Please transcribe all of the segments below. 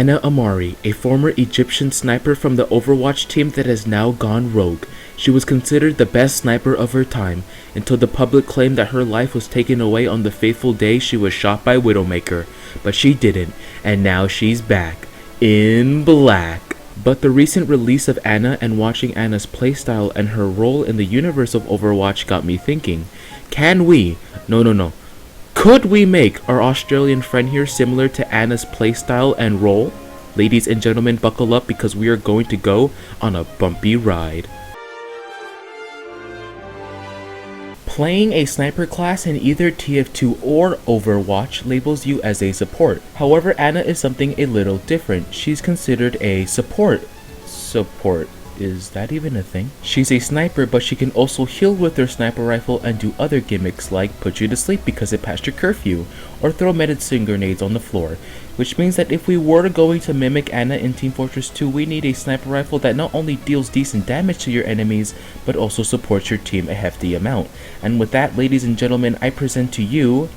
Ana Amari, a former Egyptian sniper from the Overwatch team that has now gone rogue. She was considered the best sniper of her time, until the public claimed that her life was taken away on the fateful day she was shot by Widowmaker. But she didn't, and now she's back, in black. But the recent release of Ana and watching Ana's playstyle and her role in the universe of Overwatch got me thinking, could we make our Australian friend here similar to Ana's playstyle and role? Ladies and gentlemen, buckle up because we are going to go on a bumpy ride. Playing a sniper class in either TF2 or Overwatch labels you as a support. However, Ana is something a little different. She's considered a support. Is that even a thing? She's a sniper, but she can also heal with her sniper rifle and do other gimmicks like put you to sleep because it passed your curfew, or throw medicine grenades on the floor. Which means that if we were going to mimic Ana in Team Fortress 2, we need a sniper rifle that not only deals decent damage to your enemies, but also supports your team a hefty amount. And with that, ladies and gentlemen, I present to you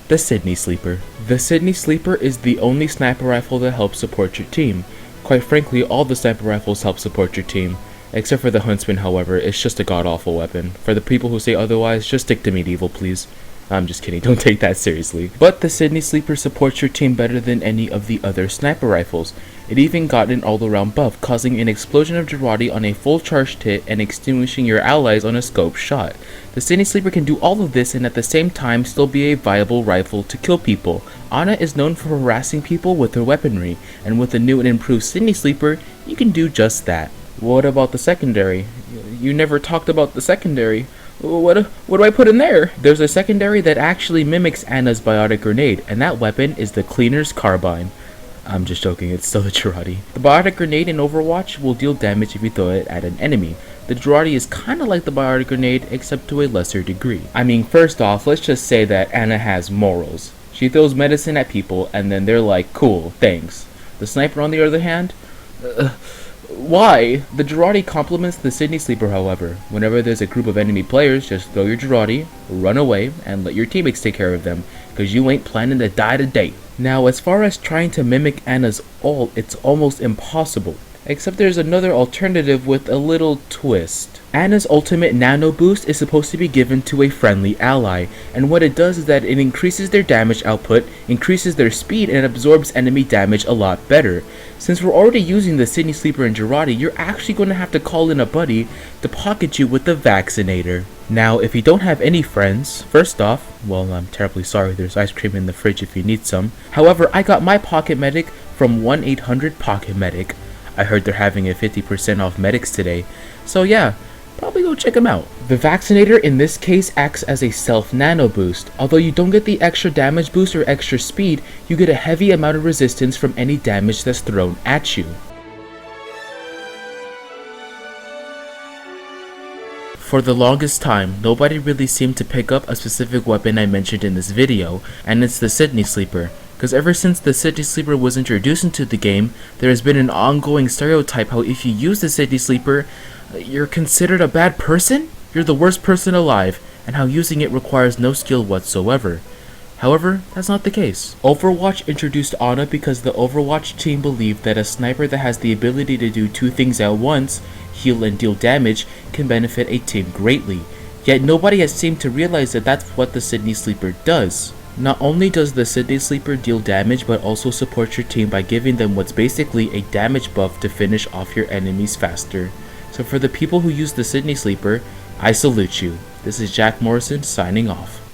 the Sydney Sleeper. The Sydney Sleeper is the only sniper rifle that helps support your team. Quite frankly, all the sniper rifles help support your team. Except for the Huntsman, however, it's just a god-awful weapon. For the people who say otherwise, just stick to medieval, please. I'm just kidding, don't take that seriously. But the Sydney Sleeper supports your team better than any of the other sniper rifles. It even got an all-around buff, causing an explosion of Girardi on a full charged hit and extinguishing your allies on a scope shot. The Sydney Sleeper can do all of this and at the same time still be a viable rifle to kill people. Ana is known for harassing people with her weaponry, and with the new and improved Sydney Sleeper, you can do just that. What about the secondary? You never talked about the secondary. What do I put in there? There's a secondary that actually mimics Ana's biotic grenade, and that weapon is the Cleaner's Carbine. I'm just joking, it's still a Girardi. The biotic grenade in Overwatch will deal damage if you throw it at an enemy. The Girardi is kinda like the biotic grenade, except to a lesser degree. I mean, first off, let's just say that Ana has morals. She throws medicine at people, and then they're like, cool, thanks. The sniper, on the other hand? Why? The Girardi complements the Sydney Sleeper, however. Whenever there's a group of enemy players, just throw your Girardi, run away, and let your teammates take care of them, because you ain't planning to die today. Now, as far as trying to mimic Ana's ult, it's almost impossible. Except there's another alternative with a little twist. Ana's ultimate nano boost is supposed to be given to a friendly ally, and what it does is that it increases their damage output, increases their speed, and absorbs enemy damage a lot better. Since we're already using the Sydney Sleeper and Girardi, you're actually going to have to call in a buddy to pocket you with the Vaccinator. Now, if you don't have any friends, first off, well, I'm terribly sorry, there's ice cream in the fridge if you need some. However, I got my Pocket Medic from 1-800-POCKET-MEDIC. I heard they're having a 50% off medics today, so yeah, probably go check them out. The Vaccinator in this case acts as a self nano boost. Although you don't get the extra damage boost or extra speed, you get a heavy amount of resistance from any damage that's thrown at you. For the longest time, nobody really seemed to pick up a specific weapon I mentioned in this video, and it's the Sydney Sleeper. Because ever since the Sydney Sleeper was introduced into the game, there has been an ongoing stereotype how if you use the Sydney Sleeper, you're considered a bad person? You're the worst person alive, and how using it requires no skill whatsoever. However, that's not the case. Overwatch introduced Ana because the Overwatch team believed that a sniper that has the ability to do two things at once, heal and deal damage, can benefit a team greatly. Yet nobody has seemed to realize that that's what the Sydney Sleeper does. Not only does the Sydney Sleeper deal damage, but also support your team by giving them what's basically a damage buff to finish off your enemies faster. So for the people who use the Sydney Sleeper, I salute you. This is Jack Morrison signing off.